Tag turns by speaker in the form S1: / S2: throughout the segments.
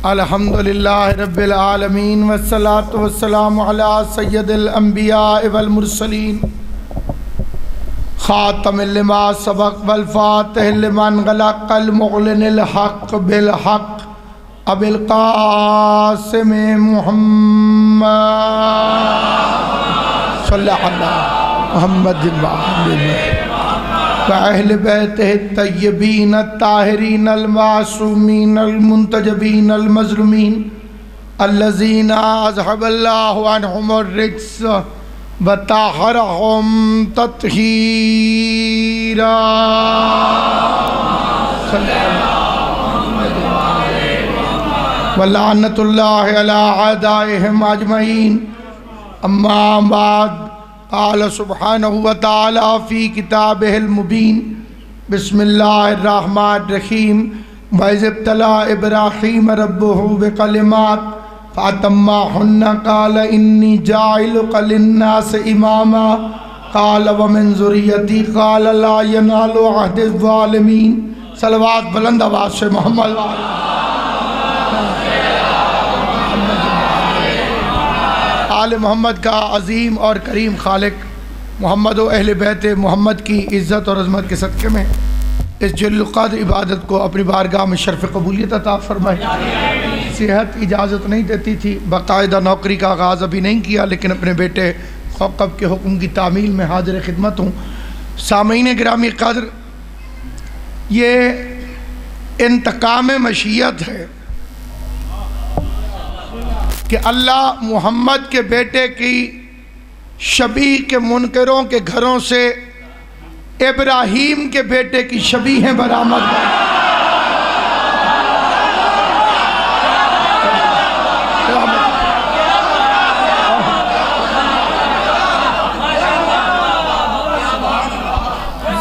S1: الحمدللہ رب العالمین والصلاة والسلام علی سید الانبیاء والمرسلین خاتم لما سبق والفاتح لمن غلق المعلن الحق بالحق ابی القاسم محمد صلی اللہ علیہ محمد وأہل بیتہ الطیبین الطاہرین المعصومین المنتجبین المظلومین الذین اذهب اللہ عنہم الرجس وطہرہم تطہیرا ولعنۃ اللہ علی اعدائہم اجمعین اما بعد قال سبحانہ وتعالی فی کتابہ المبین بسم اللہ الرحمن الرحیم وَإِذِ ابْتَلَىٰ إِبْرَاهِيمَ رَبُّهُ بِكَلِمَاتٍ فَأَتَمَّهُنَّ قَالَ إِنِّي جَاعِلُكَ لِلنَّاسِ إِمَامًا قَالَ وَمِنْ ذُرِّيَّتِي قَالَ لَا يَنَالُ عَهْدِ الظَّالِمِينَ صلوات بلند آواز سے محمد آل محمد کا عظیم اور کریم خالق محمد و اہل بیت محمد کی عزت اور عظمت کے صدقے میں اس جلیل القدر عبادت کو اپنی بارگاہ میں شرف قبولیت عطا فرمائے۔ صحت اجازت نہیں دیتی تھی، باقاعدہ نوکری کا آغاز ابھی نہیں کیا، لیکن اپنے بیٹے خوقب کے حکم کی تعمیل میں حاضر خدمت ہوں۔ سامعین گرامی قدر، یہ انتقام مشیت ہے کہ اللہ محمد کے بیٹے کی شبیہ کے منکروں کے گھروں سے ابراہیم کے بیٹے کی شبیہیں برآمد کریں۔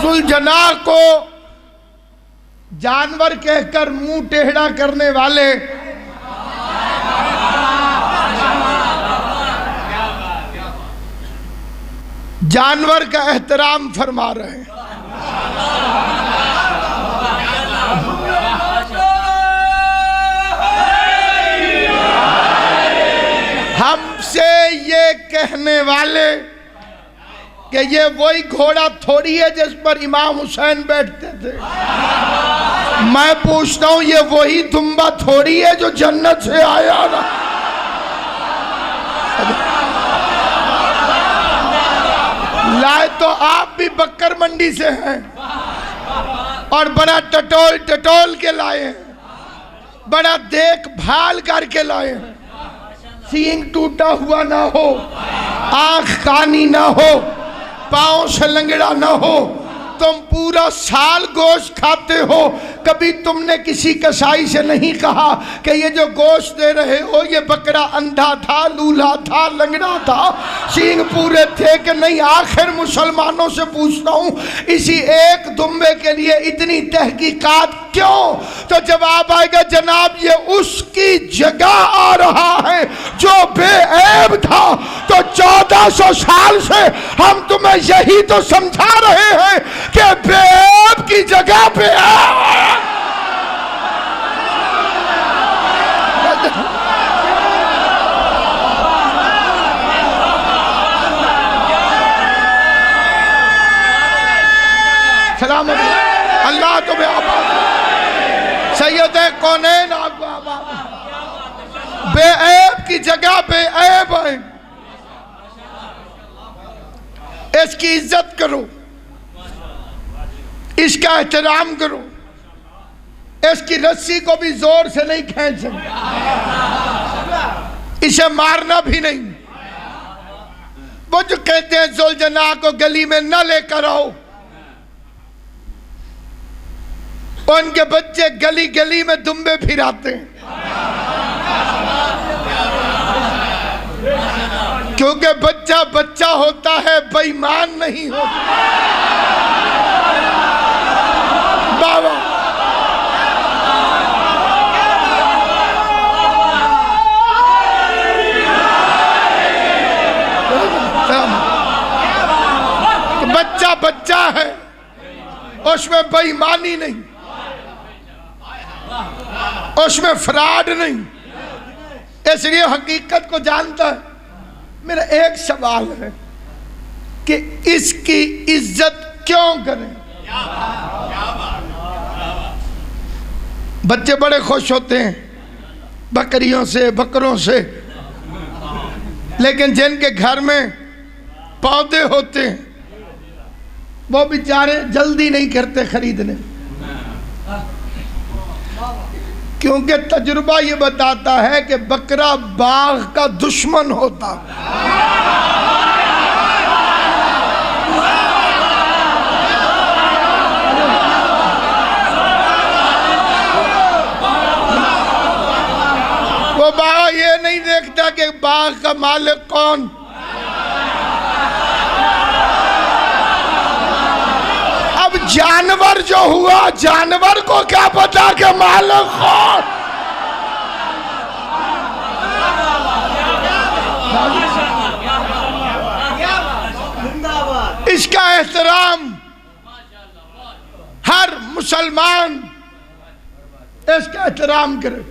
S1: ذوالجناح کو جانور کہہ کر منہ ٹیڑھا کرنے والے جانور کا احترام فرما رہے ہیں۔ ہم سے یہ کہنے والے کہ یہ وہی گھوڑا تھوڑی ہے جس پر امام حسین بیٹھتے تھے، میں پوچھتا ہوں یہ وہی دمبا تھوڑی ہے جو جنت سے آیا نا؟ لائے تو آپ بھی بکر منڈی سے ہیں اور بڑا ٹٹول کے لائے ہیں، بڑا دیکھ بھال کر کے لائے ہیں، سینگ ٹوٹا ہوا نہ ہو، آنکھ کانی نہ ہو، پاؤں سے لنگڑا نہ ہو، تم پورا سال گوشت کھاتے ہو، کبھی تم نے کسی کسائی سے نہیں کہا کہ یہ جو گوشت دے رہے ہو یہ بکرا اندھا تھا، لولا تھا، لنگڑا تھا، سینگ پورے تھے کہ نہیں؟ آخر مسلمانوں سے پوچھتا ہوں اسی ایک دمبے کے لیے اتنی تحقیقات کیوں؟ تو جواب آئے گا جناب یہ اس کی جگہ آ رہا ہے جو بے عیب تھا۔ تو 1400 سال سے ہم تمہیں یہی تو سمجھا رہے ہیں کہ بے عیب کی جگہ پہ سلام اللہ تمہیں آباد سید کونین آپ کو آباد بے عیب کی جگہ بے عیب ہے، اس کی عزت کرو، اس کا احترام کرو، اس کی رسی کو بھی زور سے نہیں کھینچ سکتے، اسے مارنا بھی نہیں۔ وہ جو کہتے ہیں ذوالجناح کو گلی میں نہ لے کر آؤ، ان کے بچے گلی گلی میں دمبے پھراتے ہیں، کیونکہ بچہ بچہ ہوتا ہے، بے ایمان نہیں ہوتا۔ بابا بچہ بچہ ہے، اس میں بے ایمانی نہیں۔ اس میں فراڈ نہیں، اس لیے حقیقت کو جانتا ہے۔ میرا ایک سوال ہے کہ اس کی عزت کیوں کریں؟ بچے بڑے خوش ہوتے ہیں بکریوں سے، بکروں سے، لیکن جن کے گھر میں پودے ہوتے ہیں وہ بیچارے جلدی نہیں کرتے خریدنے، کیونکہ تجربہ یہ بتاتا ہے کہ بکرا باغ کا دشمن ہوتا۔ وہ باغ یہ نہیں دیکھتا کہ باغ کا مالک کون، اب جانور جو ہوا، جانور کو کیا پتا کہ مالک کون؟ اس کا احترام ہر مسلمان اس کا احترام کرے،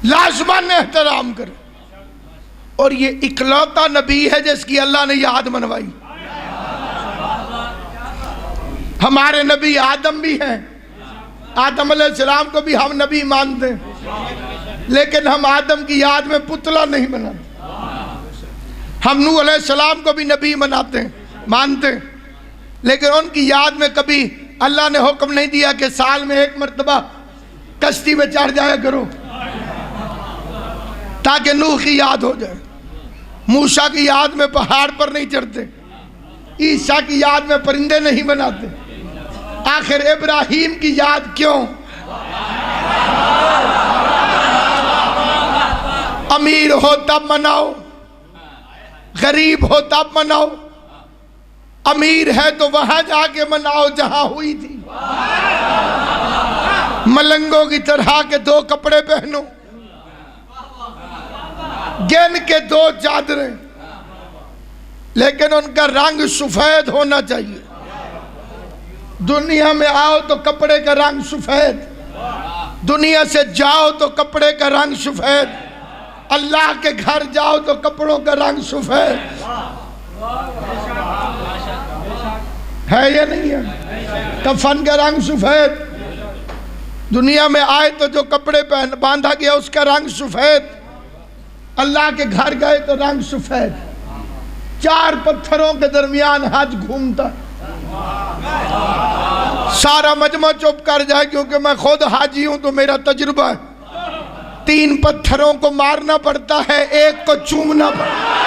S1: لازماً احترام کرے۔ اور یہ اکلوتا نبی ہے جس کی اللہ نے یاد منوائی۔ ہمارے نبی آدم بھی ہیں، آدم علیہ السلام کو بھی ہم نبی مانتے ہیں، لیکن ہم آدم کی یاد میں پتلا نہیں بناتے۔ ہم نوح علیہ السلام کو بھی نبی مناتے ہیں، مانتے ہیں، لیکن ان کی یاد میں کبھی اللہ نے حکم نہیں دیا کہ سال میں ایک مرتبہ کشتی میں چڑھ جایا کرو تاکہ نوح کی یاد ہو جائے۔ موسیٰ کی یاد میں پہاڑ پر نہیں چڑھتے، عیسیٰ کی یاد میں پرندے نہیں بناتے، آخر ابراہیم کی یاد کیوں؟ امیر ہو تب مناؤ، غریب ہو تب مناؤ، امیر ہے تو وہاں جا کے مناؤ جہاں ہوئی تھی۔ ملنگوں کی طرح کے 2 کپڑے پہنو، گن کے 2 چادریں، لیکن ان کا رنگ سفید ہونا چاہیے۔ دنیا میں آؤ تو کپڑے کا رنگ سفید، دنیا سے جاؤ تو کپڑے کا رنگ سفید، اللہ کے گھر جاؤ تو کپڑوں کا رنگ سفید ہے یا نہیں ہے؟ کفن کا رنگ سفید، دنیا میں آئے تو جو کپڑے باندھا گیا اس کا رنگ سفید، اللہ کے گھر گئے تو رنگ سفید۔ 4 پتھروں کے درمیان حج گھومتا، سارا مجمع چپ کر جائے کیونکہ میں خود حاجی ہوں تو میرا تجربہ ہے۔ 3 پتھروں کو مارنا پڑتا ہے، 1 کو چومنا پڑتا ہے۔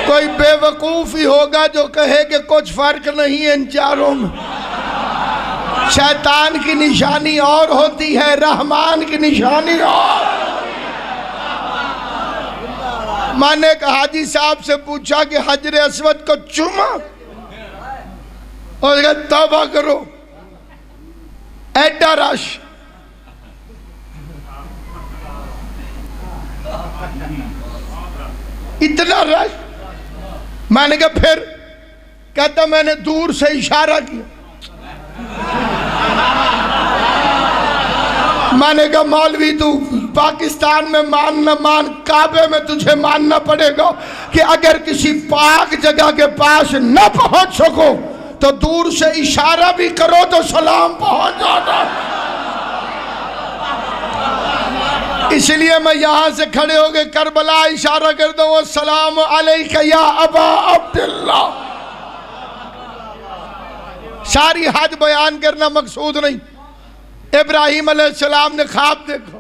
S1: کوئی بے وقوف ہی ہوگا جو کہے کہ کچھ فرق نہیں ہے ان چاروں میں۔ شیطان کی نشانی اور ہوتی ہے، رحمان کی نشانی اور۔ میں نے ایک حاجی صاحب سے پوچھا کہ حجر اسود کو چوما، اور کہا توبہ کرو، ایڈا رش۔ اتنا رش، میں نے کہا پھر؟ کہتا میں نے دور سے اشارہ کیا۔ میں نے کہا مولوی تو پاکستان میں مان نہ مان، کعبے میں تجھے ماننا پڑے گا کہ اگر کسی پاک جگہ کے پاس نہ پہنچ سکو تو دور سے اشارہ بھی کرو تو سلام پہنچ جاتا۔ اس لیے میں یہاں سے کھڑے ہو کے کربلا اشارہ کرتا ہوں، السلام علیکہ یا ابا عبداللہ۔ ساری حج بیان کرنا مقصود نہیں۔ ابراہیم علیہ السلام نے خواب دیکھا،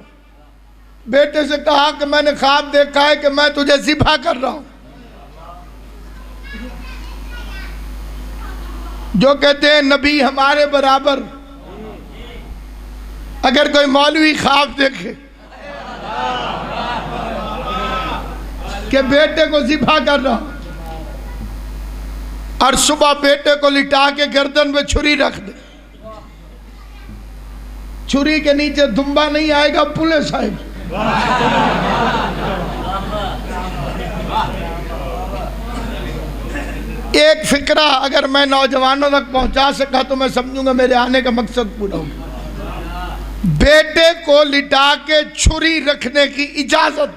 S1: بیٹے سے کہا کہ میں نے خواب دیکھا ہے کہ میں تجھے ذبح کر رہا ہوں۔ جو کہتے ہیں نبی ہمارے برابر، اگر کوئی مولوی خواب دیکھے کہ بیٹے کو ذبح کر رہا اور صبح بیٹے کو لٹا کے گردن پہ چھری رکھ دے، چھری کے نیچے دمبا نہیں آئے گا، پولیس آئے گی۔ ایک فکرہ اگر میں نوجوانوں تک پہنچا سکا تو میں سمجھوں گا میرے آنے کا مقصد پورا ہوگا۔ بیٹے کو لٹا کے چھری رکھنے کی اجازت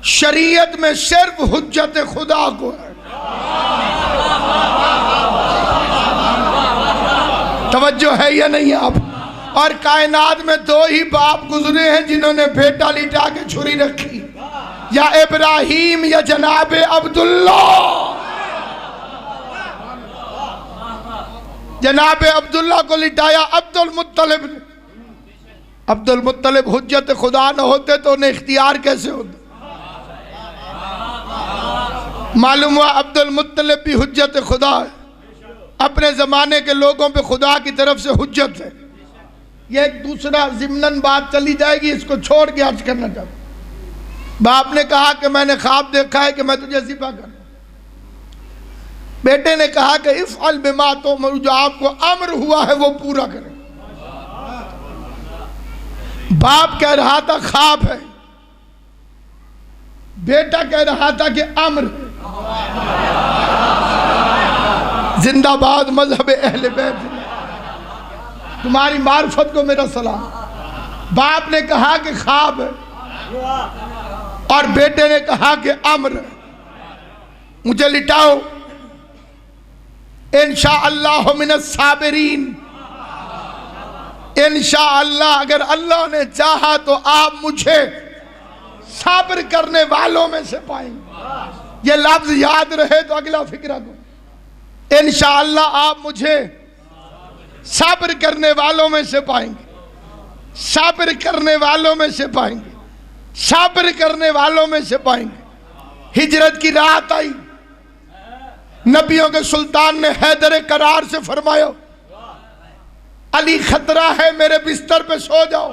S1: شریعت میں صرف حجت خدا کو ہے۔ توجہ ہے یا نہیں آپ؟ اور کائنات میں دو ہی باپ گزرے ہیں جنہوں نے بیٹا لٹا کے چھری رکھی، یا ابراہیم یا جناب عبداللہ۔ جناب عبداللہ کو لٹایا عبد المطلب نے۔ عبد المطلب حجت خدا نہ ہوتے تو انہیں اختیار کیسے ہوتا؟ معلوم ہوا عبد المطلب بھی حجت خدا ہے، اپنے زمانے کے لوگوں پہ خدا کی طرف سے حجت ہے۔ یہ ایک دوسرا ضمناً بات چلی جائے گی، اس کو چھوڑ کے عرض کرنا چاہتا ہوں۔ باپ نے کہا کہ میں نے خواب دیکھا ہے کہ میں تجھے ذبح کروں۔ بیٹے نے کہا کہ افعل بما تؤمر، جو آپ کو امر ہوا ہے وہ پورا کریں۔ باپ کہہ رہا تھا خواب ہے، بیٹا کہہ رہا تھا کہ امر ہے۔ زندہ باد مذہب اہل بیت، تمہاری معرفت کو میرا سلام۔ باپ نے کہا کہ خواب ہے اور بیٹے نے کہا کہ امر ہے، مجھے لٹاؤ، انشاءاللہ من الصابرین، انشاءاللہ اگر اللہ نے چاہا تو آپ مجھے صبر کرنے والوں میں سے پائیں گے۔ یہ لفظ یاد رہے تو اگلا فکرہ کو، انشاءاللہ آپ مجھے صبر کرنے والوں میں سے پائیں گے، صبر کرنے والوں میں سے پائیں گے، صبر کرنے والوں میں سے پائیں گے۔ ہجرت کی رات آئی، نبیوں کے سلطان نے حیدر کرار سے فرمایا علی خطرہ ہے، میرے بستر پہ سو جاؤ۔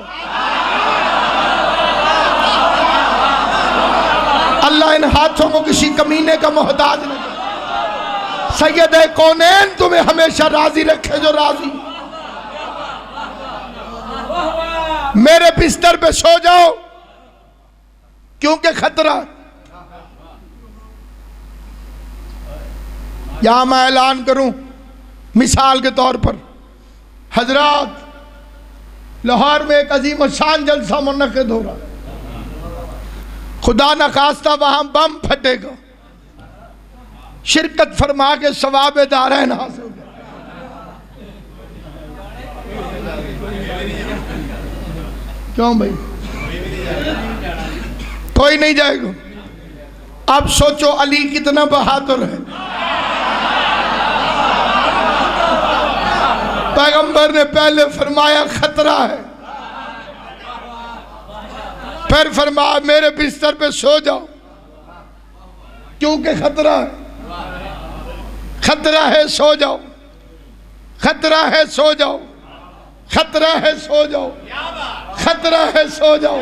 S1: اللہ ان ہاتھوں کو کسی کمینے کا محتاج نہ کرے۔ سید کونین تمہیں ہمیشہ راضی رکھے جو راضی، میرے بستر پہ سو جاؤ کیونکہ خطرہ۔ یہاں میں اعلان کروں مثال کے طور پر، حضرات لاہور میں ایک عظیم الشان جلسہ منعقد ہو رہا، خدا نخواستہ وہاں بم پھٹے گا، شرکت فرما کے ثواب دارین حاصل ہو۔ کیوں بھائی کوئی نہیں جائے گا؟ اب سوچو علی کتنا بہادر ہے۔ پیغمبر نے پہلے فرمایا خطرہ ہے، پھر فرمایا میرے بستر پہ سو جاؤ کیونکہ خطرہ ہے، خطرہ ہے سو جاؤ، خطرہ ہے سو جاؤ، خطرہ ہے سو جاؤ، خطرہ ہے سو جاؤ۔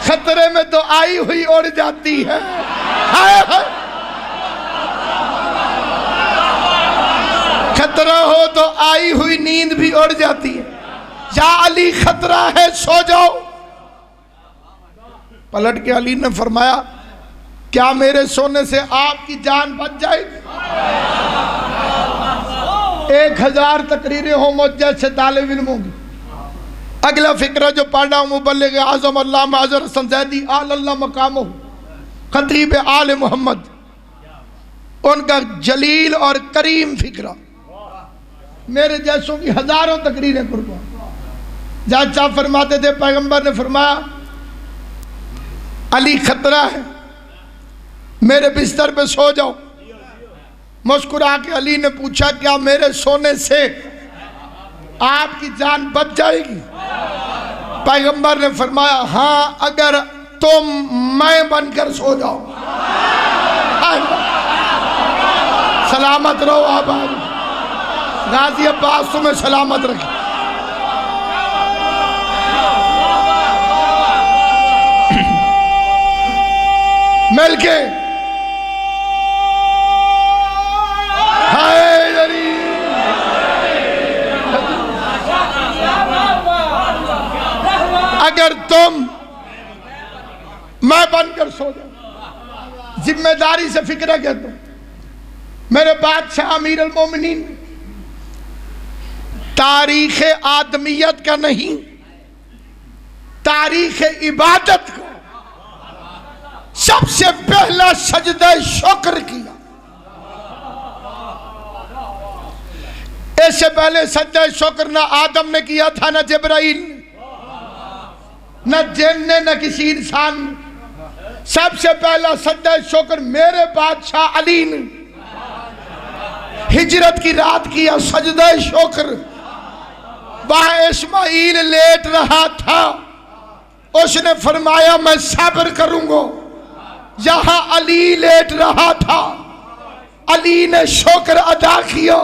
S1: خطرے میں تو آئی ہوئی اڑ جاتی ہے، خطرہ ہو تو آئی ہوئی نیند بھی اڑ جاتی ہے۔ یا علی خطرہ ہے سو جاؤ۔ پلٹ کے علی نے فرمایا کیا میرے سونے سے آپ کی جان بچ جائے گی؟ 1000 تقریریں ہوں مجھ جیسے طالب علموں کی۔ اگلا فکرہ جو پڑھ رہا ہوں مبلغ اعظم علامہ اظہر حسن زیدی آل اللہ مقامہ، خطیب آل محمد، ان کا جلیل اور کریم فکرہ، میرے جیسوں کی ہزاروں تقریریں قربان۔ جاج صاحب فرماتے تھے پیغمبر نے فرمایا علی خطرہ ہے، میرے بستر پہ سو جاؤ۔ مسکرا کے علی نے پوچھا کیا میرے سونے سے آپ کی جان بچ جائے گی؟ پیغمبر نے فرمایا ہاں اگر تم میں بن کر سو جاؤ۔ سلامت رہو آباد، غازی عباس تمہیں سلامت رکھے۔ مل کے میں بن کر سو جاؤں. ذمہ داری سے فکرہ کہتا ہوں. میرے بادشاہ امیر المومنین تاریخ آدمیت کا نہیں، تاریخ عبادت کا سب سے پہلا سجدہ شکر کیا. اس سے پہلے سجدہ شکر نہ آدم نے کیا تھا، نہ جبرائیل نے، نہ جن نے، نہ کسی انسان نے. سب سے پہلا سجدہ شکر میرے بادشاہ علی نے ہجرت کی رات کیا. سجدہ شکر وہاں اسماعیل لیٹ رہا تھا، اس نے فرمایا میں صبر کروں گا. یہاں علی لیٹ رہا تھا، علی نے شکر ادا کیا.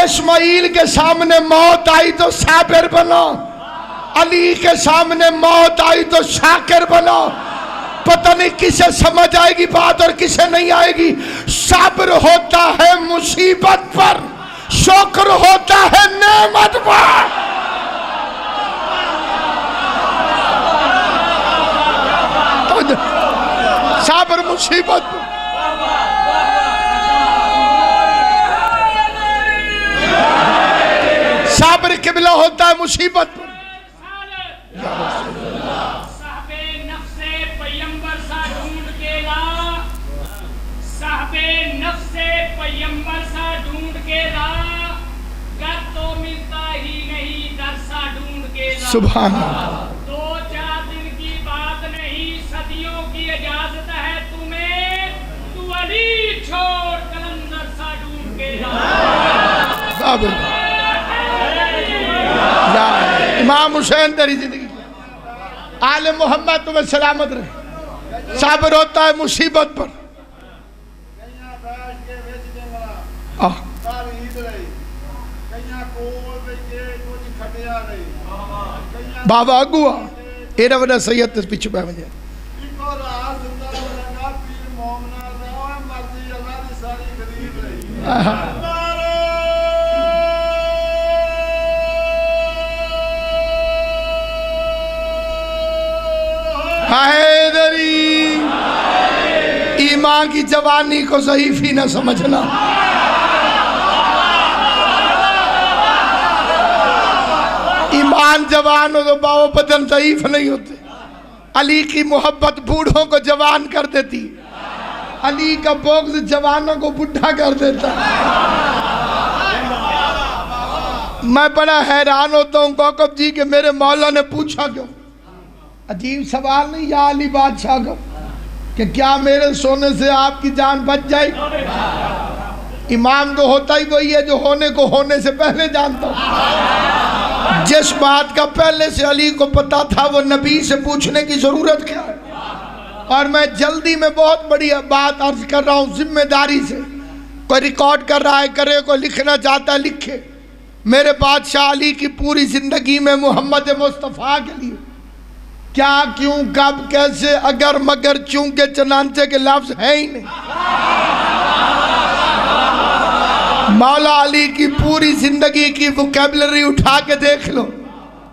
S1: اسماعیل کے سامنے موت آئی تو صابر بنا، علی کے سامنے موت آئی تو شاکر بنا. پتہ نہیں کسے سمجھ آئے گی بات اور کسے نہیں آئے گی. صبر ہوتا ہے مصیبت پر، شکر ہوتا ہے نعمت پر. صبر مصیبت پر، صبر قبلہ ہوتا ہے مصیبت پر.
S2: نفس پیمبر سا ڈھونڈ کے لا، گر تو ملتا ہی نہیں در سا ڈھونڈ کے لا.
S1: سبحان اللہ.
S2: 2-4 دن کی بات نہیں، صدیوں کی اجازت ہے تمہیں، تو علی چھوڑ کلندر سا ڈھونڈ کے لا.
S1: امام حسین تیری زندگی آل محمد تمہیں سلامت رہے. صبر ہوتا ہے مصیبت پر. بابا اگوا ایرہ وڈا سید تس پیچھے پہ مجھے حیدری. ایمان کی جوانی کو ضعیفی نہ سمجھنا. ایمان جوان ہو تو باو بدن ضعیف نہیں ہوتے. علی کی محبت بوڑھوں کو جوان کر دیتی، علی کا بغض جوانوں کو بڈھا کر دیتا. میں بڑا حیران ہوتا ہوں کوکب جی کہ میرے مولا نے پوچھا کیوں. عجیب سوال نہیں یا علی بادشاہ کا کہ کیا میرے سونے سے آپ کی جان بچ جائے. امام تو ہوتا ہی وہی ہے جو ہونے کو ہونے سے پہلے جانتا ہوں. جس بات کا پہلے سے علی کو پتا تھا وہ نبی سے پوچھنے کی ضرورت کیا ہے. اور میں جلدی میں بہت بڑی بات عرض کر رہا ہوں ذمہ داری سے. کوئی ریکارڈ کر رہا ہے کرے، کوئی لکھنا چاہتا ہے لکھے. میرے بادشاہ علی کی پوری زندگی میں محمد مصطفیٰ کے لیے کیا کیوں کب کیسے اگر مگر چونکہ چنانچہ کے لفظ ہیں ہی نہیں. مولا علی کی پوری زندگی کی وکیبلری اٹھا کے دیکھ لو.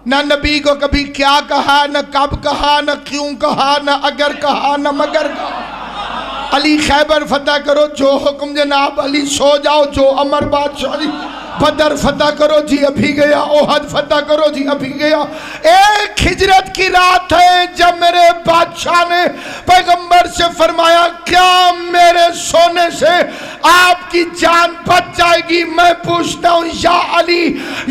S1: نہ نبی کو کبھی کیا کہا، نہ کب کہا، نہ کیوں کہا، نہ اگر کہا، نہ مگر کہا. علی خیبر فتح کرو جو حکم جناب علی. سو جاؤ جو امر بادشاہ علی. بدر فتح کرو جی ابھی گیا، احد فتح کرو جی ابھی گیا. ایک ہجرت کی رات ہے جب میرے بادشاہ نے پیغمبر سے فرمایا کیا میرے سونے سے آپ کی جان بچ جائے گی. میں پوچھتا ہوں یا علی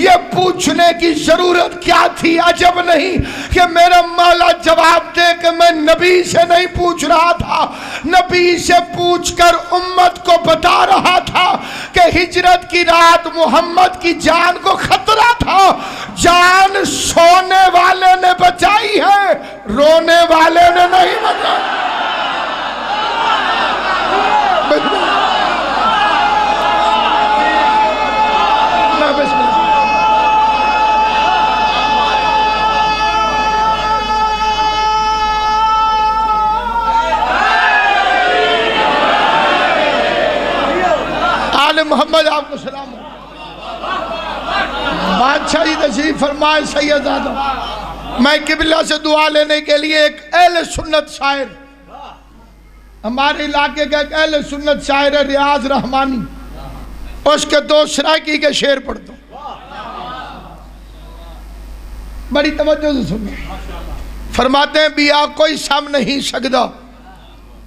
S1: یہ پوچھنے کی ضرورت کیا تھی. عجب نہیں کہ میرا مولا جواب دے کہ میں نبی سے نہیں پوچھ رہا تھا، نبی سے پوچھ کر امت کو بتا رہا تھا کہ ہجرت کی رات محمد کی جان کو خطرہ تھا. جان سونے والے نے بچائی ہے، رونے والے نے نہیں بچائی. آل محمد آپ کو سلام ہو. بادشاہی تشریف فرمائے سیدزادہ. میں قبلہ سے دعا لینے کے لیے ایک اہل سنت شاعر، ہمارے علاقے کا ایک اہل سنت شاعر ہے ریاض رحمانی، اس کے 2 شرائکی کے شعر پڑھتا ہوں، بڑی توجہ سے سنیں۔ فرماتے ہیں بیا کوئی سم نہیں سکدا،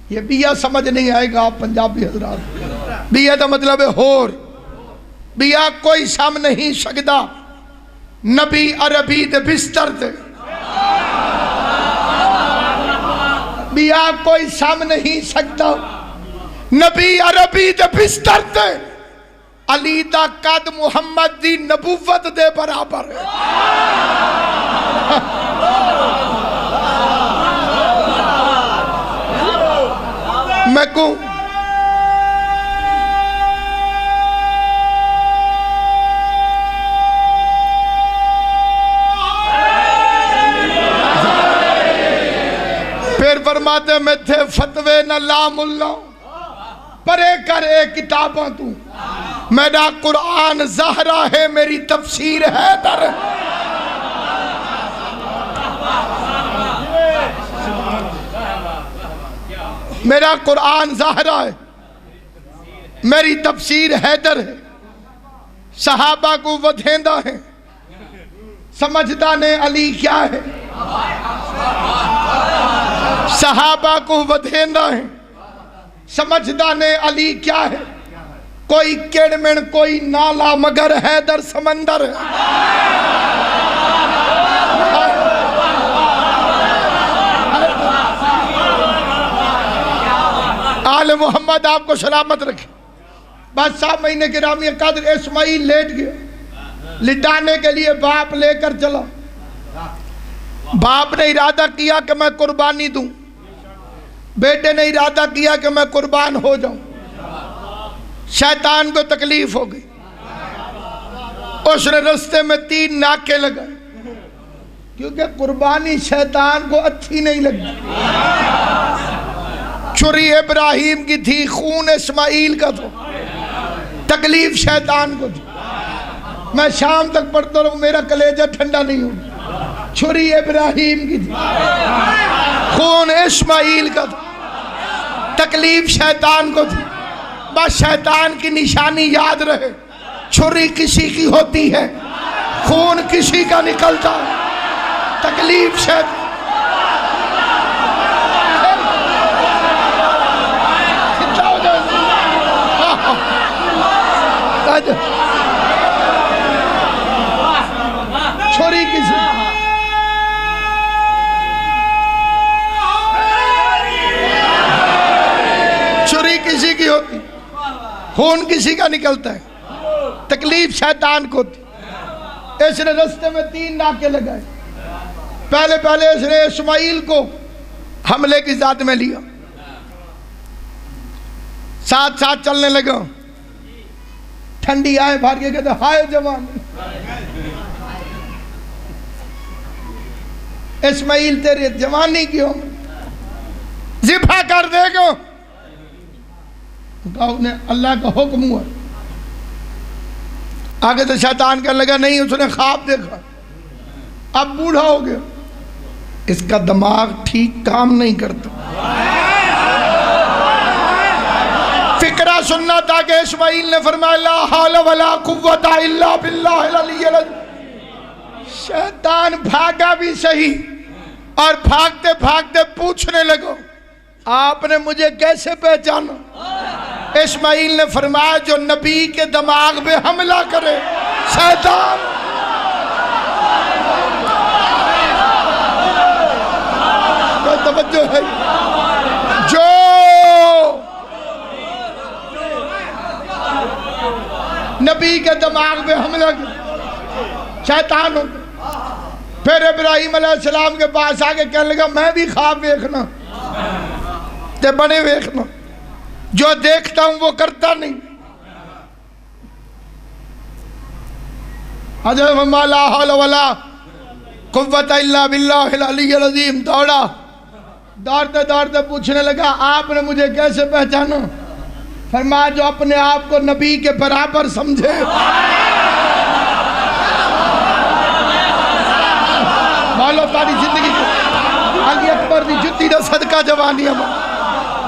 S1: یہ بیا سمجھ نہیں آئے گا آپ پنجابی حضرات، بیا کا مطلب ہے ہور، بیا کوئی سم نہیں سکدا نبی عربی دے بستر تے، بیا کوئی سم نہیں سکتا نبی عربی دے بستر تے، علی دا قد محمد دی نبوت دے برابر ہے۔ میں کہوں پھر فرماتے میں تھے فتوے نہ لام اللہ پرے کر اے کتاباں تو، میرا قرآن زہرا ہے میری تفسیر ہے در، میرا قرآن زہرا ہے میری تفسیر حیدر ہے، صحابہ کو ودھیندہ ہے سمجھدان علی کیا ہے، صحابہ کو ودھیندہ ہے سمجھدان علی کیا ہے، کوئی کیڑمن کوئی نالا مگر حیدر سمندر ہے۔ آل محمد آپ کو سلامت رکھے۔ بادشاہ مہینے گرامی قدر اسماعیل لیٹ گیا، لٹانے کے لیے باپ لے کر چلا، باپ نے ارادہ کیا کہ میں قربانی دوں، بیٹے نے ارادہ کیا کہ میں قربان ہو جاؤں، شیطان کو تکلیف ہو گئی، اس نے رستے میں 3 ناکے لگائے، کیونکہ قربانی شیطان کو اچھی نہیں لگی، چھری ابراہیم کی تھی خون اسماعیل کا تھا، تکلیف شیطان کو تھی، میں شام تک پڑھتا رہوں میرا کلیجہ ٹھنڈا نہیں ہوگا، چھری ابراہیم کی تھی خون اسماعیل کا تھا، تکلیف شیطان کو تھی، بس شیطان کی نشانی یاد رہے، چھری کسی کی ہوتی ہے خون کسی کا نکلتا ہے، تکلیف شیطان چھری کسی چھری کسی کی ہوتی خون کسی کا نکلتا ہے، تکلیف شیطان کو تھی، اس نے رستے میں 3 ناکے لگائے، پہلے اس نے اسماعیل کو حملے کی ذات میں لیا، ساتھ چلنے لگا، ٹھنڈی آئے بھار کے کہتے ہائے جوان، اسماعیل تیری جوانی کیوں ذبح کر دے گا، کہا انہیں اللہ کا حکم ہوا، آگے تو شیطان کہنے لگا نہیں اس نے خواب دیکھا، اب بوڑھا ہو گیا، اس کا دماغ ٹھیک کام نہیں کرتا، فکرہ سننا تھا کہ اسماعیل نے فرمایا لا حول ولا قوت الا باللہ العلی العظیم، شیطان بھاگا بھی صحیح اور بھاگتے بھاگتے پوچھنے لگا آپ نے مجھے کیسے پہچانا، اسماعیل نے فرمایا جو نبی کے دماغ پہ حملہ کرے شیطان، کوئی توجہ ہے، جو نبی کے دماغ پہ حملہ کرے شیطان ہوتا۔ پھر ابراہیم علیہ السلام کے پاس آگے کہنے لگا میں بھی خواب دیکھنا تے بڑے دیکھنا، جو دیکھتا ہوں وہ کرتا نہیں، حضرت لا حول ولا قوت الا باللہ العلی العظیم، دوڑا، دوڑتے دوڑتے پوچھنے لگا آپ نے مجھے کیسے پہچانا، فرمایا جو اپنے آپ کو نبی کے برابر سمجھے، بولو تاریخ نوجوانیاں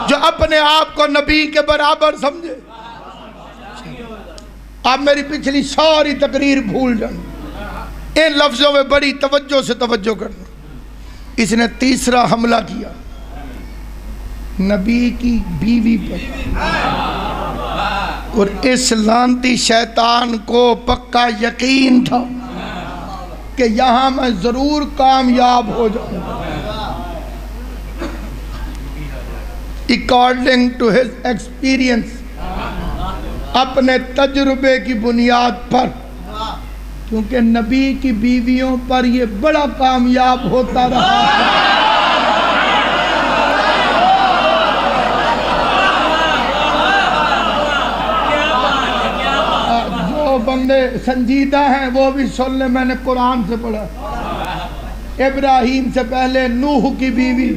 S1: جو اپنے آپ کو نبی کے برابر سمجھے. آپ میری پچھلی ساری تقریر بھول جانا، ان لفظوں میں بڑی توجہ سے توجہ کرنا. اس نے تیسرا حملہ کیا نبی کی بیوی پر، اور اس لعنتی شیطان کو پکا یقین تھا کہ یہاں میں ضرور کامیاب ہو جاؤں گا. According to his experience، اپنے تجربے کی بنیاد پر، کیونکہ نبی کی بیویوں پر یہ بڑا کامیاب ہوتا رہا. جو بندے سنجیدہ ہیں وہ بھی سن لیں، میں نے قرآن سے پڑھا. ابراہیم سے پہلے نوح کی بیوی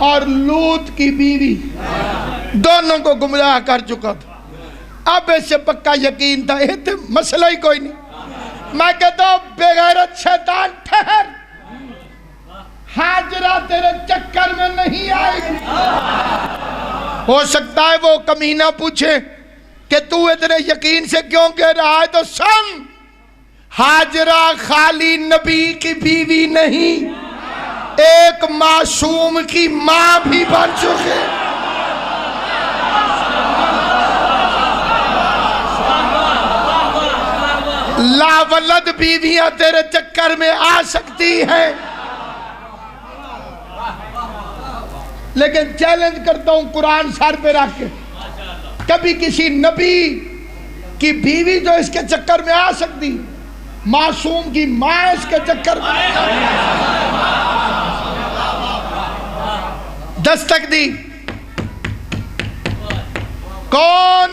S1: اور لوط کی بیوی دونوں کو گمراہ کر چکا تھا. اب اس سے پکا یقین تھا یہ مسئلہ ہی کوئی نہیں. میں کہتا ہوں بے غیرت شیطان ٹھہر، ہاجرہ تیرے چکر میں نہیں آئے گی. ہو سکتا ہے وہ کمینہ پوچھے کہ تو اتنے یقین سے کیوں کہہ رہا ہے، تو سن، ہاجرہ خالی نبی کی بیوی نہیں، ایک معصوم کی ماں بھی بن چکے. لاولد بیویاں تیرے چکر میں آ سکتی ہیں، لیکن چیلنج کرتا ہوں قرآن سر پہ رکھ کے، کبھی کسی نبی کی بیوی جو اس کے چکر میں آ سکتی، معصوم کی ماں اس کے چکر میں دستک دی. کون؟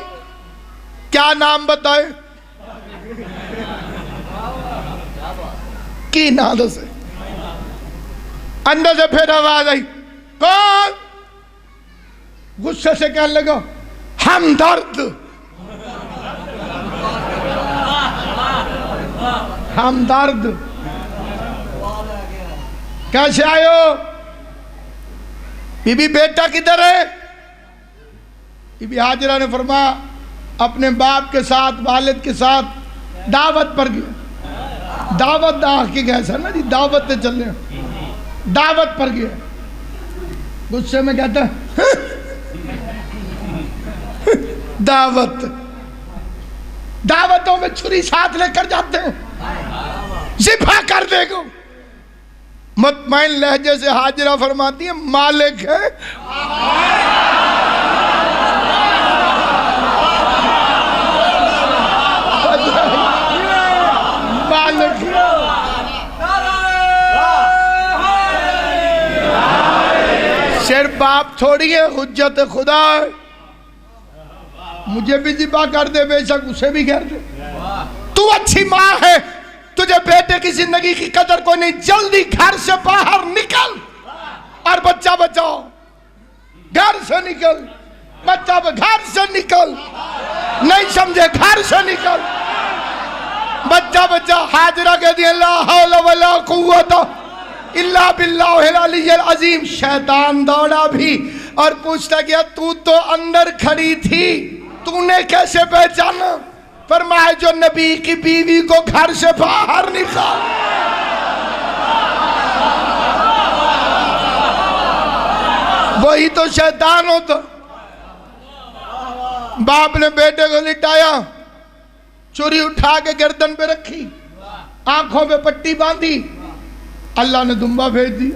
S1: کیا نام بتائے؟ کی نادو سے اندر سے پھر آواز آئی، کون؟ غصے سے کہنے لگا ہمدرد. ہمدرد کیسے آئے ہو؟ بی بی بیٹا کدھر ہے؟ بی بی ہاجرہ نے فرمایا اپنے باپ کے ساتھ، والد کے ساتھ دعوت پر گیا. دعوت کے گئے سر نا جی، دعوت تے چل رہے، دعوت پر گیا. غصے میں کہتا ہے دعوت، دعوتوں میں چھری ساتھ لے کر جاتے ہیں، ذبح کر دے گو. مطمئن لہجے سے ہاجرہ فرماتی ہے مالک ہے. مالک ہے. صرف باپ تھوڑی ہے، حجت خدا ہے. مجھے بھی ذبح کر دے، بے شک اسے بھی کر دے. تو اچھی ماں ہے، تجھے بیٹے کی زندگی کی قدر کوئی نہیں. جلدی گھر سے باہر نکل اور بچہ بچاؤ. گھر سے نکل، بچہ گھر سے نکل. نہیں سمجھے؟ گھر سے نکل، بچہ بچہ. ہاجرہ کہتی ہے لا حول ولا قوت الا باللہ العلی العظیم. شیطان دوڑا بھی اور پوچھتا گیا تو اندر کھڑی تھی، تو نے کیسے پہچانا؟ فرمایا جو نبی کی بیوی کو گھر سے باہر نکال. وہی تو شیطان ہوتا. باپ نے بیٹے کو لٹایا، چوری اٹھا کے گردن پہ رکھی، آنکھوں پہ پٹی باندھی، اللہ نے دمبا بھیج دی.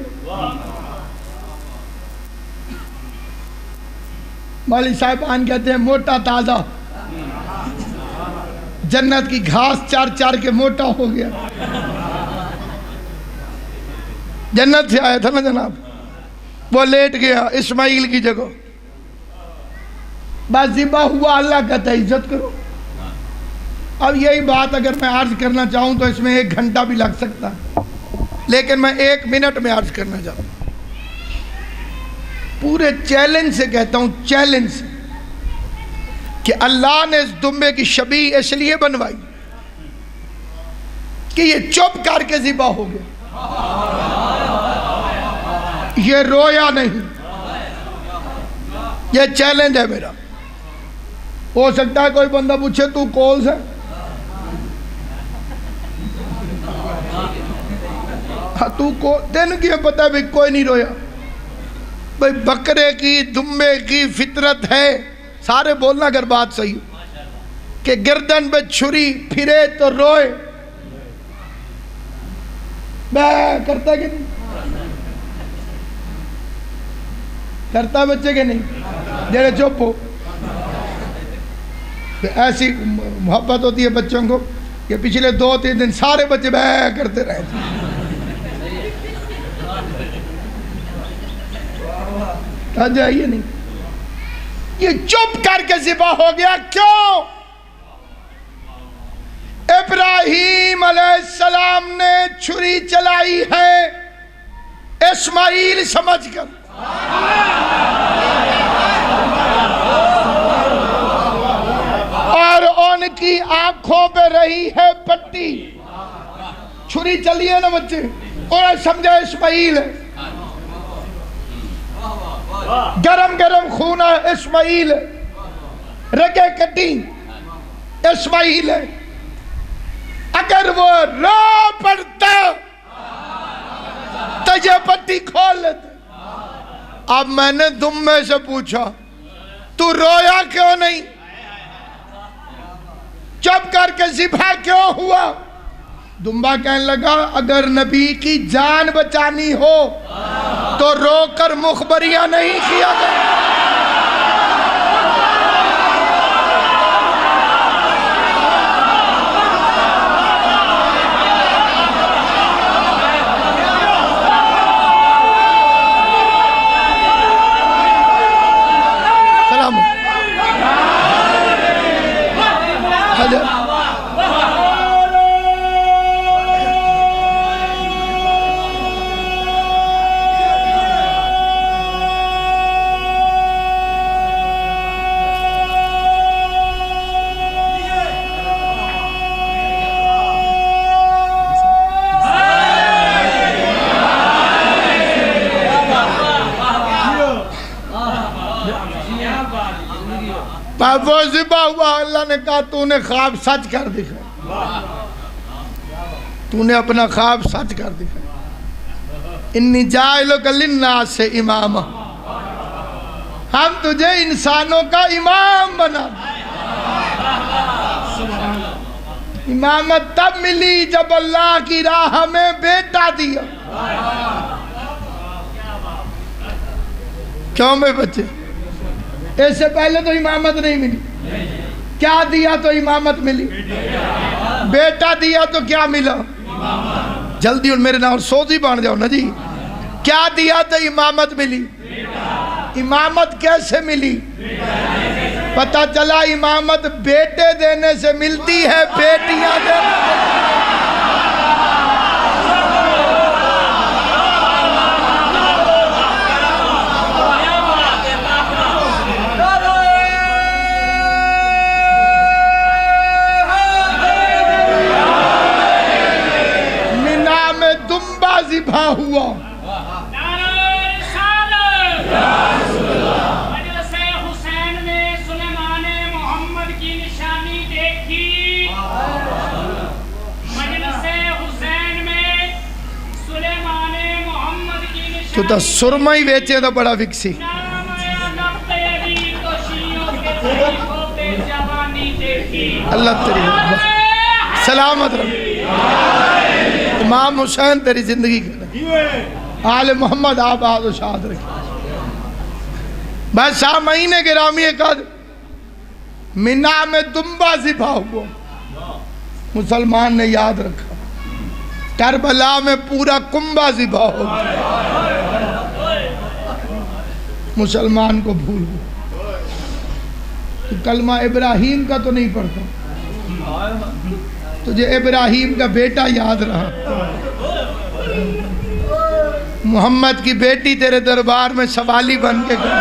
S1: مولوی صاحبان کہتے ہیں موٹا تازہ، جنت کی گھاس چار چار کے موٹا ہو گیا. جنت سے آیا تھا نا جناب، وہ لیٹ گیا اسماعیل کی جگہ. بس ذبح ہوا، اللہ کہتا ہے عزت کرو. اب یہی بات اگر میں عرض کرنا چاہوں تو اس میں 1 گھنٹہ بھی لگ سکتا ہے، لیکن میں 1 منٹ میں عرض کرنا چاہتا ہوں. پورے چیلنج سے کہتا ہوں، چیلنج سے، کہ اللہ نے اس دمبے کی شبیہ اس لیے بنوائی کہ یہ چپ کر کے ذبح ہو گیا. یہ رویا نہیں. یہ چیلنج ہے میرا. ہو سکتا ہے کوئی بندہ پوچھے تو کون سے؟ تو کو تین کی پتہ بھی کوئی نہیں رویا. بھئی بکرے کی دمبے کی فطرت ہے. سارے بولنا اگر بات صحیح کہ گردن پہ چھری پھرے تو روئے. میں کرتا کہ نہیں کرتا بچے کے نہیں جڑے چپ ہو. ایسی محبت ہوتی ہے بچوں کو کہ پچھلے 2-3 دن سارے بچے بے کرتے رہے تھے. کہا جائیے نہیں. یہ چپ کر کے ذبح ہو گیا. کیوں؟ ابراہیم علیہ السلام نے چھری چلائی ہے اسماعیل سمجھ کر. اور ان کی آنکھوں پہ رہی ہے پٹی. چھری چلی ہے نا بچے, اور سمجھا اسماعیل ہے. گرم گرم خون ہے اسماعیل. رگے کٹی اسماعیل ہے. اگر وہ رو پڑتا تو یہ پٹی کھول لیتے. اب میں نے دمبے سے پوچھا تو رویا کیوں نہیں؟ چپ کر کے ذبح کیوں ہوا؟ دمبا کہنے لگا اگر نبی کی جان بچانی ہو تو رو کر مخبریاں نہیں کیا گیا. وہ ذبح ہوا. اللہ نے کہا تو نے خواب سچ کر دکھایا. تو نے اپنا خواب سچ کر دکھایا. انی جاعلک للناس اماما. ہم تجھے انسانوں کا امام بنا. امامت تب ملی جب اللہ کی راہ میں بیٹا دیا. کیوں میں بچے؟ اس سے پہلے تو امامت نہیں ملی. کیا دیا تو امامت ملی. بیٹا دیا تو کیا ملا؟ جلدی اور میرے نام سوزی بان جاؤ نا جی. کیا دیا تو امامت ملی. امامت کیسے ملی؟ پتہ چلا امامت بیٹے دینے سے ملتی ہے, بیٹیاں دینے سے. ذبح ہوا.
S2: مجلس حسین میں سلیمان محمد کی نشانی دیکھی. مجلس حسین میں سلیمان محمد کی نشانی.
S1: تو سرما ہی بیچے تو بڑا وکسی. اللہ تیری سلامت رہے. امام حسین تیری زندگی کرے. آل محمد آباد و شاد رکھے. بس سامعین گرامی قدر منا میں دمبا ذبح ہوا. مسلمان نے یاد رکھا. کربلا میں پورا کنبا ذبح ہو گیا. مسلمان کو بھول گیا. کلمہ ابراہیم کا تو نہیں پڑھتا. تجھے ابراہیم کا بیٹا یاد رہا. محمد کی بیٹی تیرے دربار میں سوالی بن کے گئی.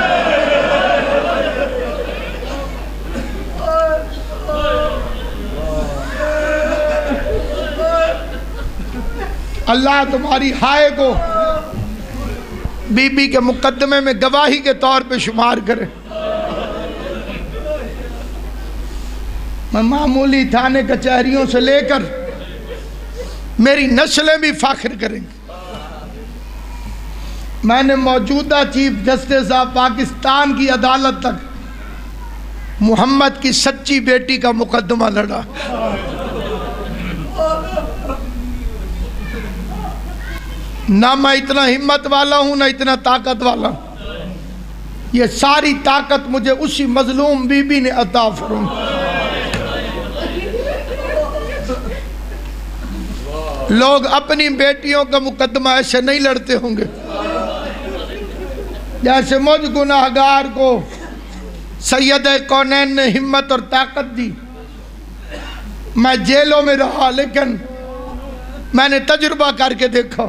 S1: اللہ تمہاری ہائے کو بی بی کے مقدمے میں گواہی کے طور پہ شمار کریں. میں معمولی تھانے کچہریوں سے لے کر میری نسلیں بھی فخر کریں گی. میں نے موجودہ چیف جسٹس آف پاکستان کی عدالت تک محمد کی سچی بیٹی کا مقدمہ لڑا. نہ میں اتنا ہمت والا ہوں نہ اتنا طاقت والا ہوں. یہ ساری طاقت مجھے اسی مظلوم بی بی نے عطا فرمائی. لوگ اپنی بیٹیوں کا مقدمہ ایسے نہیں لڑتے ہوں گے جیسے مجھ گناہگار کو سید کونین نے ہمت اور طاقت دی. میں جیلوں میں رہا لیکن میں نے تجربہ کر کے دیکھا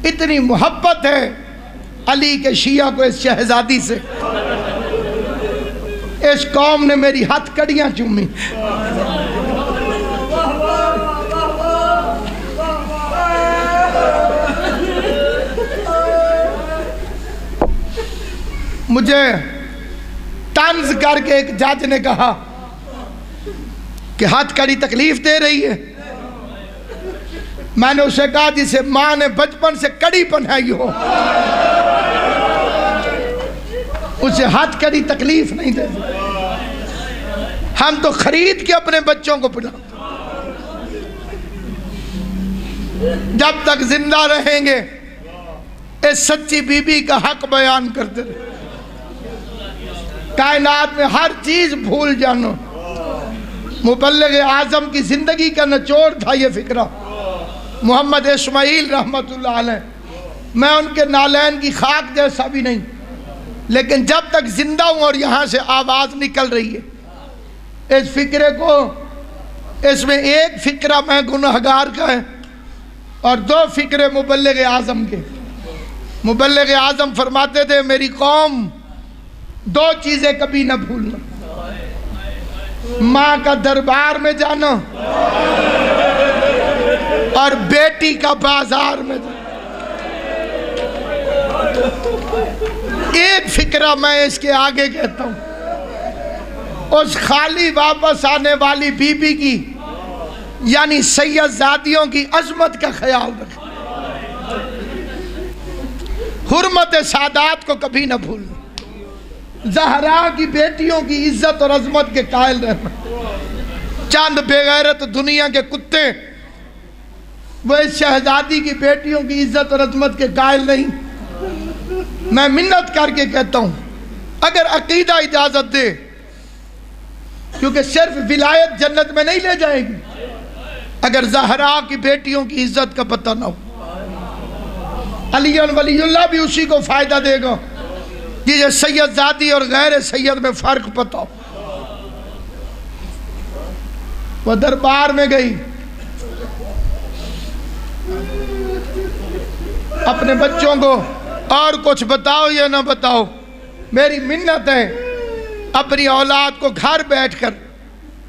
S1: اتنی محبت ہے علی کے شیعہ کو اس شہزادی سے. اس قوم نے میری ہاتھ کڑیاں چومی. مجھے طنز کر کے ایک جج نے کہا کہ ہاتھ کڑی تکلیف دے رہی ہے. میں نے اسے کہا جسے ماں نے بچپن سے کڑی پہنائی ہو اسے ہاتھ کڑی تکلیف نہیں دے. ہم تو خرید کے اپنے بچوں کو پڑھاتے. جب تک زندہ رہیں گے اس سچی بی بی کا حق بیان کرتے رہے. کائنات میں ہر چیز بھول جانو. مبلغ اعظم کی زندگی کا نچوڑ تھا یہ فکرہ. محمد اسماعیل رحمت اللہ علیہ. میں ان کے نالین کی خاک جیسا بھی نہیں لیکن جب تک زندہ ہوں اور یہاں سے آواز نکل رہی ہے اس فکرے کو اس میں ایک فکرہ میں گناہگار کا ہے اور دو فکرے مبلغ اعظم کے. مبلغ اعظم فرماتے تھے میری قوم دو چیزیں کبھی نہ بھولنا. ماں کا دربار میں جانا اور بیٹی کا بازار میں جانا. ایک فکرہ میں اس کے آگے کہتا ہوں. اس خالی واپس آنے والی بی بی کی یعنی سید زادیوں کی عظمت کا خیال رکھیں. حرمت سادات کو کبھی نہ بھولنا. زہرا کی بیٹیوں کی عزت اور عظمت کے قائل رہنا. چند بے غیرت دنیا کے کتے وہ اس شہزادی کی بیٹیوں کی عزت اور عظمت کے قائل نہیں. میں منت کر کے کہتا ہوں اگر عقیدہ اجازت دے کیونکہ صرف ولایت جنت میں نہیں لے جائے گی اگر زہرا کی بیٹیوں کی عزت کا پتہ نہ ہو. علی ولی اللہ بھی اسی کو فائدہ دے گا جسے سید زادی اور غیر سید میں فرق پتہ ہو. وہ دربار میں گئی اپنے بچوں کو اور کچھ بتاؤ یا نہ بتاؤ میری منت ہے اپنی اولاد کو گھر بیٹھ کر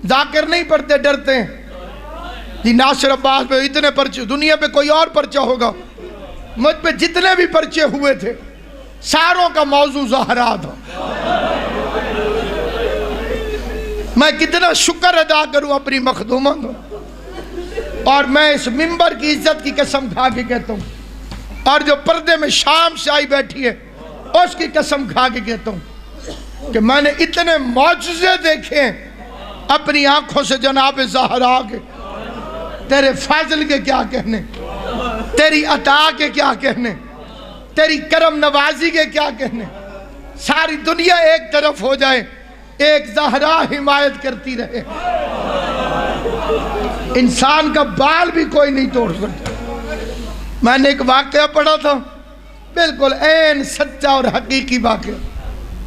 S1: ذاکر نہیں پڑھتے ڈرتے ہیں جی ناصر عباس پہ اتنے پرچے دنیا پہ کوئی اور پرچہ ہوگا. مجھ پہ جتنے بھی پرچے ہوئے تھے ساروں کا موضوع زہرا تھا. میں کتنا شکر ادا کروں اپنی مخدومہ کو. اور میں اس منبر کی عزت کی قسم کھا کے کہتا ہوں اور جو پردے میں شام سے آئی بیٹھی ہے اس کی قسم کھا کے کہتا ہوں کہ میں نے اتنے معجزے دیکھے اپنی آنکھوں سے جناب زہرا کے. تیرے فضل کے کیا کہنے, تیری عطا کے کیا کہنے, تیری کرم نوازی کے کیا کہنے. ساری دنیا ایک طرف ہو جائے ایک زہرا حمایت کرتی رہے. انسان کا بال بھی کوئی نہیں توڑ سکتا. میں نے ایک واقعہ پڑھا تھا بالکل عین سچا اور حقیقی واقعہ.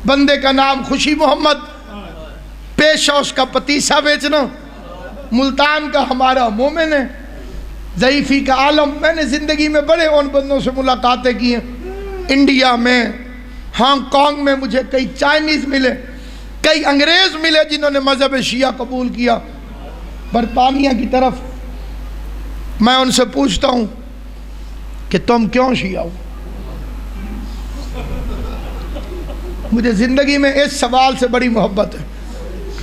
S1: بندے کا نام خوشی محمد, پیشہ اس کا پتیسا بیچنا, ملتان کا ہمارا مومن ہے, ضعیفی کا عالم. میں نے زندگی میں بڑے ان بندوں سے ملاقاتیں کی ہیں. انڈیا میں, ہانگ کانگ میں مجھے کئی چائنیز ملے, کئی انگریز ملے جنہوں نے مذہب شیعہ قبول کیا. برطانیہ کی طرف میں ان سے پوچھتا ہوں کہ تم کیوں شیعہ ہو؟ مجھے زندگی میں اس سوال سے بڑی محبت ہے.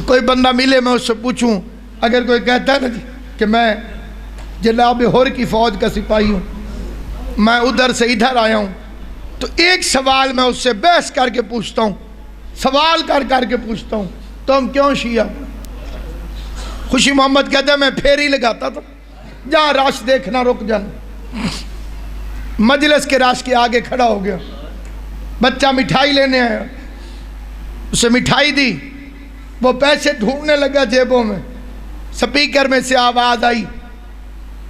S1: کوئی بندہ ملے میں اس سے پوچھوں, اگر کوئی کہتا ہے نا جی کہ میں جناب ہور کی فوج کا سپاہی ہوں, میں ادھر سے ادھر آیا ہوں, تو ایک سوال میں اس سے بحث کر کے پوچھتا ہوں, سوال کر کے پوچھتا ہوں, تم کیوں شیعہ؟ خوشی محمد کہتا ہے میں پھیری لگاتا تھا, جہاں راش دیکھنا رک جانا. مجلس کے راش کے آگے کھڑا ہو گیا, بچہ مٹھائی لینے آیا, اسے مٹھائی دی, وہ پیسے ڈھونڈنے لگا جیبوں میں, سپیکر میں سے آواز آئی,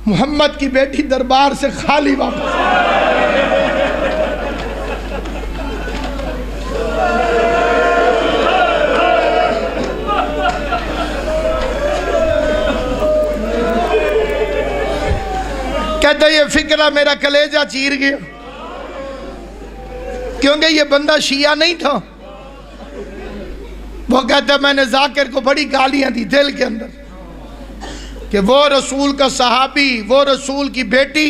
S1: محمد کی بیٹی دربار سے خالی واپس. کہتا یہ فکرہ میرا کلیجہ چیر گیا, کیونکہ یہ بندہ شیعہ نہیں تھا. وہ کہتا میں نے ذاکر کو بڑی گالیاں دی دل کے اندر کہ وہ رسول کا صحابی, وہ رسول کی بیٹی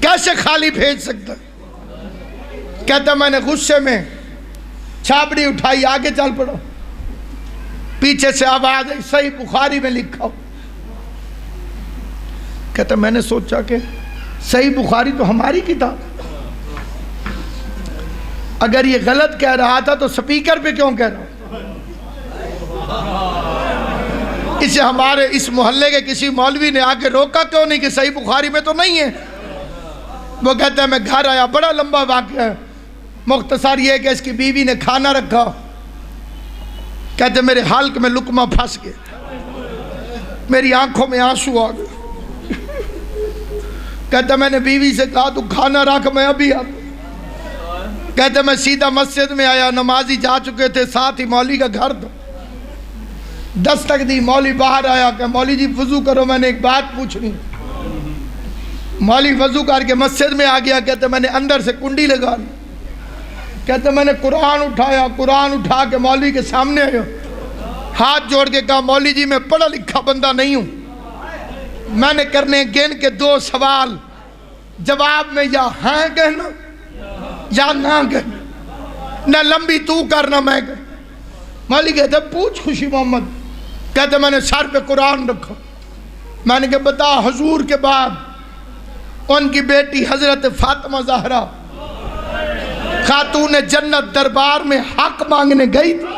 S1: کیسے خالی بھیج سکتا. کہتا میں نے غصے میں چھاپڑی اٹھائی, آگے چل پڑا, پیچھے سے آواز آئی صحیح بخاری میں لکھا. کہتا میں نے سوچا کہ صحیح بخاری تو ہماری کتاب, اگر یہ غلط کہہ رہا تھا تو سپیکر پہ کیوں کہہ رہا؟ اسے ہمارے اس محلے کے کسی مولوی نے آگے روکا کیوں نہیں کہ صحیح بخاری میں تو نہیں ہے؟ وہ کہتا ہے میں گھر آیا, بڑا لمبا واقعہ ہے, مختصر یہ ہے کہ اس کی بیوی نے کھانا رکھا, کہتے میرے حلق میں لقمہ پھنس گیا, میری آنکھوں میں آنسو آ گئے. کہتا میں نے بیوی سے کہا تو کھانا رکھ میں ابھی آتا. کہتے میں سیدھا مسجد میں آیا, نمازی جا چکے تھے, ساتھ ہی مولوی کا گھر تھا. دستک دی, مولوی باہر آیا کہ مولوی جی وضو کرو, میں نے ایک بات پوچھنی. مولوی وضو کر کے مسجد میں آ گیا. کہتے میں نے اندر سے کنڈی لگا لی. کہتے میں نے قرآن اٹھایا, قرآن اٹھا کے مولوی کے سامنے آیا, ہاتھ جوڑ کے کہا مولوی جی میں پڑھا لکھا بندہ نہیں ہوں, میں نے کرنے گن کے 2 سوال, جواب میں یا ہاں کہنا یا نہ کہنا, نہ لمبی تو کرنا میں کہنا. مولوی کہتے پوچھ خوشی محمد. کہتے میں نے سر پہ قرآن رکھا, میں نے کہا بتا حضور کے بعد ان کی بیٹی حضرت فاطمہ زہرا خاتون جنت دربار میں حق مانگنے گئی تھی.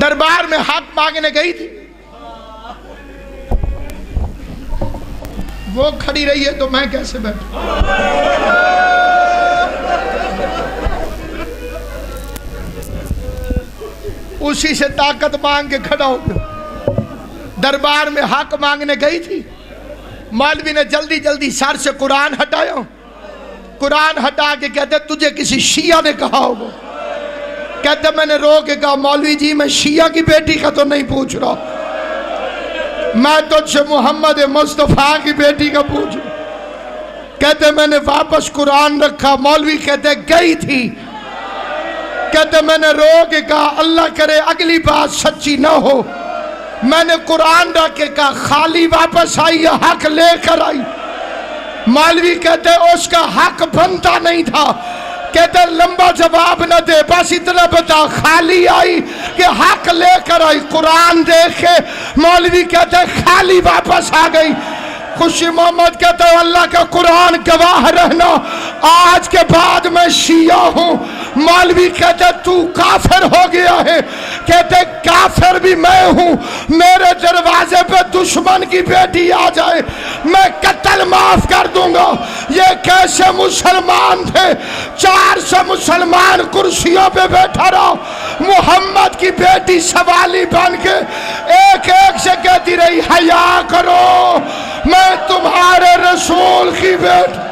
S1: دربار میں حق مانگنے گئی تھی. وہ کھڑی رہی ہے تو میں کیسے بیٹھوں؟ اسی سے طاقت مانگ کے کھڑا ہو گیا. دربار میں حق مانگنے گئی تھی. مولوی نے جلدی جلدی سر سے قرآن ہٹایا, قرآن ہٹا کے کہتے تجھے کسی شیعہ نے کہا ہوگا. کہتے میں نے رو کے کہا مولوی جی میں شیعہ کی بیٹی کا تو نہیں پوچھ رہا, میں تجھ سے محمد مصطفیٰ کی بیٹی کا پوچھ رہا. کہتے میں نے واپس قرآن رکھا. مولوی کہتے گئی تھی. کہتے میں نے رو کے کہا اللہ کرے اگلی بات سچی نہ ہو. میں نے قرآن رکھ کے کہا خالی واپس آئی یا حق لے کر آئی؟ مولوی کہتے اس کا حق بنتا نہیں تھا. کہتے لمبا جواب نہ دے, بس اتنا بتا خالی آئی کہ حق لے کر آئی. قرآن دیکھ کے مولوی کہتے خالی واپس آ گئی. خوشی محمد کہتے اللہ کا قرآن گواہ رہنا آج کے بعد میں شیعہ ہوں. مولوی کہتے تو کافر ہو گیا ہے. کہتے کافر بھی میں ہوں. میرے دروازے پہ دشمن کی بیٹی آ جائے میں قتل معاف کر دوں گا. یہ کیسے مسلمان تھے؟ 400 مسلمان کرسیوں پہ بیٹھا رہا, محمد کی بیٹی سوالی بن کے ایک ایک سے کہتی رہی حیا کرو میں تمہارے رسول کی بیٹی.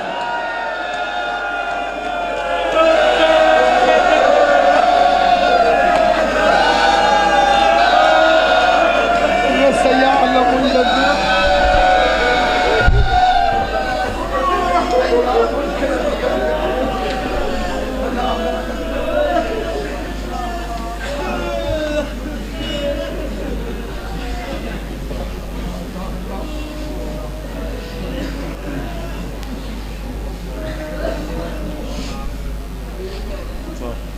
S3: صاحب